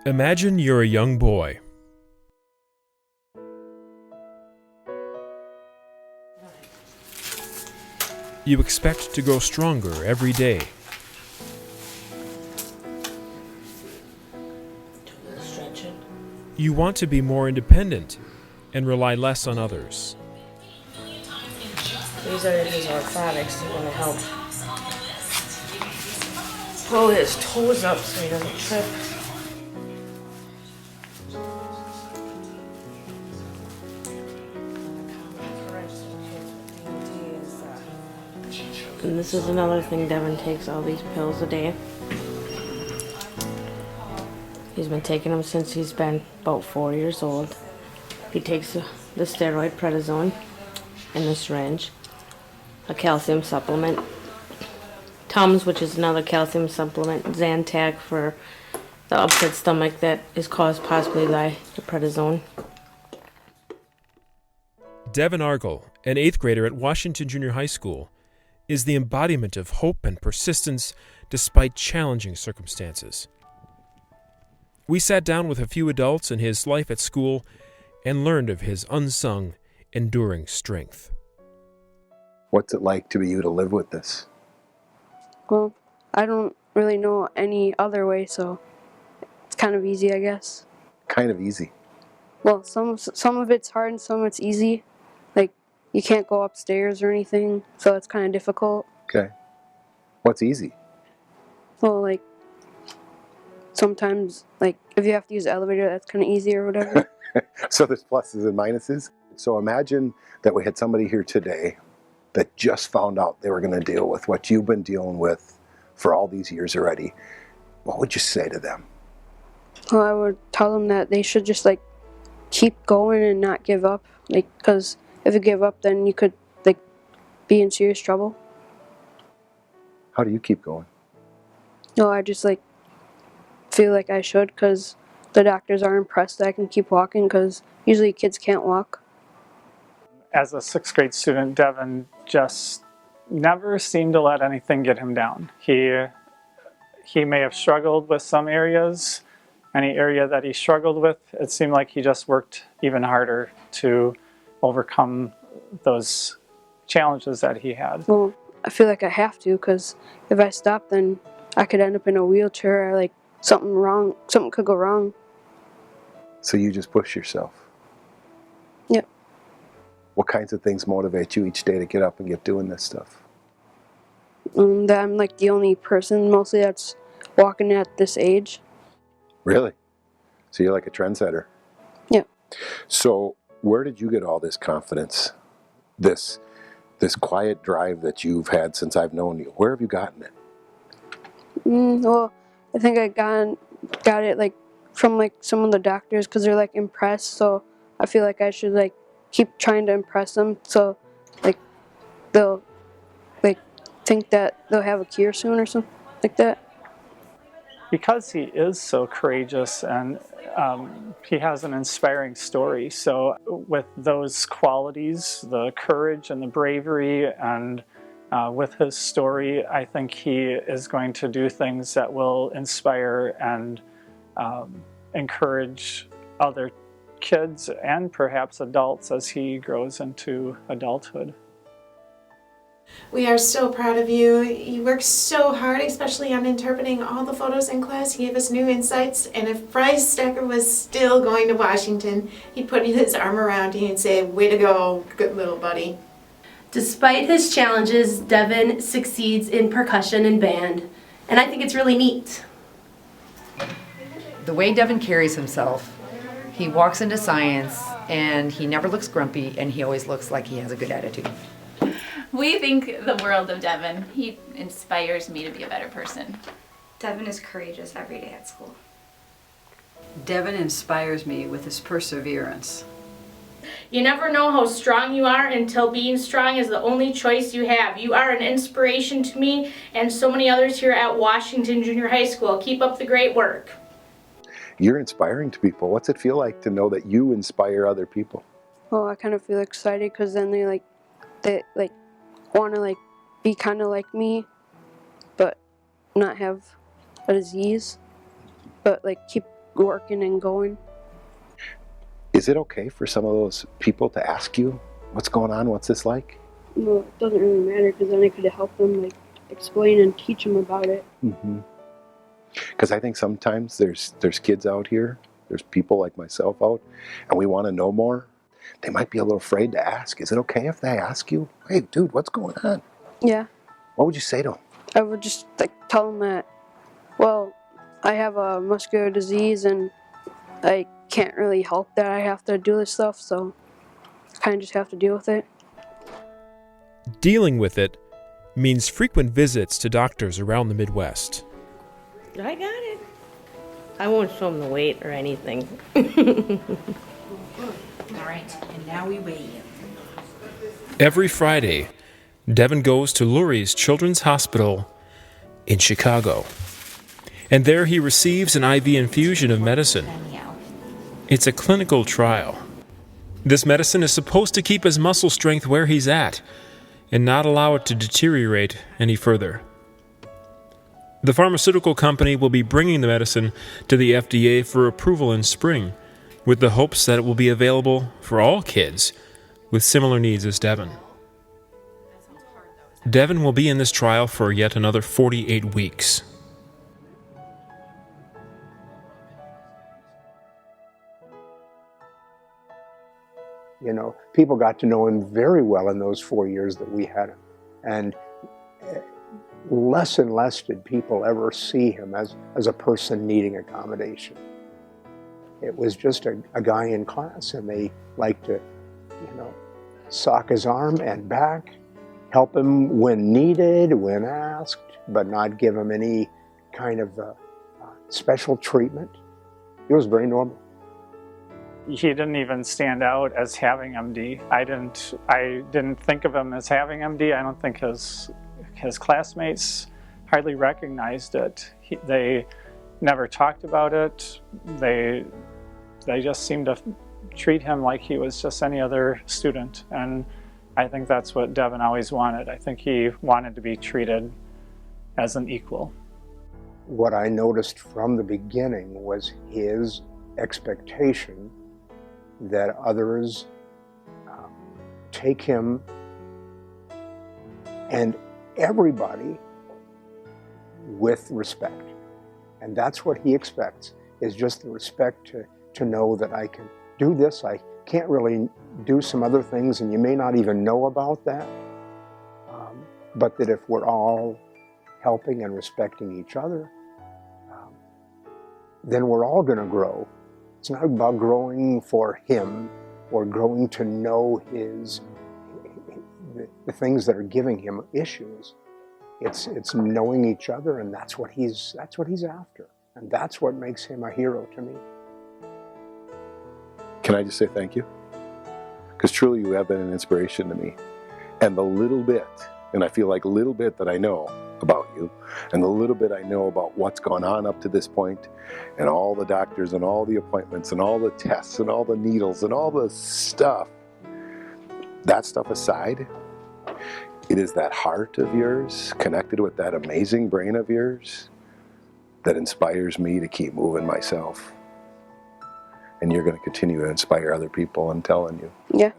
Imagine you're a young boy. You expect to grow stronger every day. You want to be more independent and rely less on others. These are his orthotics that are going to help pull his toes up so he doesn't trip. And this is another thing, Devin takes all these pills a day. He's been taking them since he's been about 4 years old. He takes the steroid prednisone in the syringe, a calcium supplement, Tums, which is another calcium supplement, Zantac for the upset stomach that is caused possibly by the prednisone. Devin Argall, an 8th grader at Washington Junior High School, is the embodiment of hope and persistence despite challenging circumstances. We sat down with a few adults in his life at school and learned of his unsung, enduring strength. What's it like to be you to live with this? Well, I don't really know any other way, so it's kind of easy, I guess. Kind of easy. Well, some of it's hard and some of it's easy. Like, you can't go upstairs or anything, so it's kind of difficult. Okay. What's easy? Well, like, sometimes, like, if you have to use the elevator, that's kind of easy or whatever. So there's pluses and minuses. So imagine that we had somebody here today that just found out they were going to deal with what you've been dealing with for all these years already. What would you say to them? Well, I would tell them that they should just, like, keep going and not give up. Like, because if you give up, then you could, like, be in serious trouble. How do you keep going? No, I just, like, feel like I should, because the doctors are impressed that I can keep walking, because usually kids can't walk. As a 6th grade student, Devin just never seemed to let anything get him down. He may have struggled with some areas. Any area that he struggled with, it seemed like he just worked even harder to overcome those challenges that he had. Well, I feel like I have to, because if I stop, then I could end up in a wheelchair, or, like, something could go wrong. So you just push yourself? Yep. What kinds of things motivate you each day to get up and get doing this stuff? That I'm, like, the only person mostly that's walking at this age. Really? So you're like a trendsetter? Yep. So where did you get all this confidence? This quiet drive that you've had since I've known you? Where have you gotten it? Well, I think I got it, like, from, like, some of the doctors, because they're, like, impressed, so I feel like I should, like, keep trying to impress them, so, like, they'll, like, think that they'll have a cure soon or something like that. Because he is so courageous and he has an inspiring story, so with those qualities, the courage and the bravery, and with his story, I think he is going to do things that will inspire and encourage other kids and perhaps adults as he grows into adulthood. We are so proud of you. You worked so hard, especially on interpreting all the photos in class. He gave us new insights, and if Bryce Stecker was still going to Washington, he'd put his arm around you and say, "Way to go, good little buddy." Despite his challenges, Devin succeeds in percussion and band, and I think it's really neat. The way Devin carries himself, he walks into science and he never looks grumpy, and he always looks like he has a good attitude. We think the world of Devin. He inspires me to be a better person. Devin is courageous every day at school. Devin inspires me with his perseverance. You never know how strong you are until being strong is the only choice you have. You are an inspiration to me and so many others here at Washington Junior High School. Keep up the great work. You're inspiring to people. What's it feel like to know that you inspire other people? Well, I kind of feel excited, because then they want to, like, be kind of like me, but not have a disease, but, like, keep working and going. Is it okay for some of those people to ask you, what's going on, what's this like? No, it doesn't really matter, because then I could help them, like, explain and teach them about it. Because I think sometimes there's kids out here, there's people like myself out, and we want to know more. They might be a little afraid to ask. Is it okay if they ask you, hey, dude, what's going on? Yeah. What would you say to them? I would just tell them that, well, I have a muscular disease and I can't really help that. I have to do this stuff, so I kind of just have to deal with it. Dealing with it means frequent visits to doctors around the Midwest. I got it. I won't show him the weight or anything. All right, and now we weigh you. Every Friday, Devin goes to Lurie's Children's Hospital in Chicago. And there he receives an IV infusion of medicine. It's a clinical trial. This medicine is supposed to keep his muscle strength where he's at and not allow it to deteriorate any further. The pharmaceutical company will be bringing the medicine to the FDA for approval in spring, with the hopes that it will be available for all kids with similar needs as Devin. Devin will be in this trial for yet another 48 weeks. You know, people got to know him very well in those 4 years that we had him. And less and less did people ever see him as a person needing accommodation. It was just a guy in class, and they liked to, you know, sock his arm and back, help him when needed, when asked, but not give him any kind of special treatment. It was very normal. He didn't even stand out as having MD. I didn't think of him as having MD. I don't think his classmates hardly recognized it. They never talked about it. They just seemed to treat him like he was just any other student. And I think that's what Devin always wanted. I think he wanted to be treated as an equal. What I noticed from the beginning was his expectation that others take him and everybody with respect. And that's what he expects, is just the respect to know that I can do this. I can't really do some other things, and you may not even know about that. But that if we're all helping and respecting each other, then we're all going to grow. It's not about growing for him or growing to know the things that are giving him issues. It's knowing each other, and that's what he's after. And that's what makes him a hero to me. Can I just say thank you? Because truly you have been an inspiration to me. And the little bit, and I feel like little bit that I know about you, and the little bit I know about what's gone on up to this point, and all the doctors and all the appointments and all the tests and all the needles and all the stuff, that stuff aside, it is that heart of yours connected with that amazing brain of yours that inspires me to keep moving myself. And you're going to continue to inspire other people, I'm telling you. Yeah.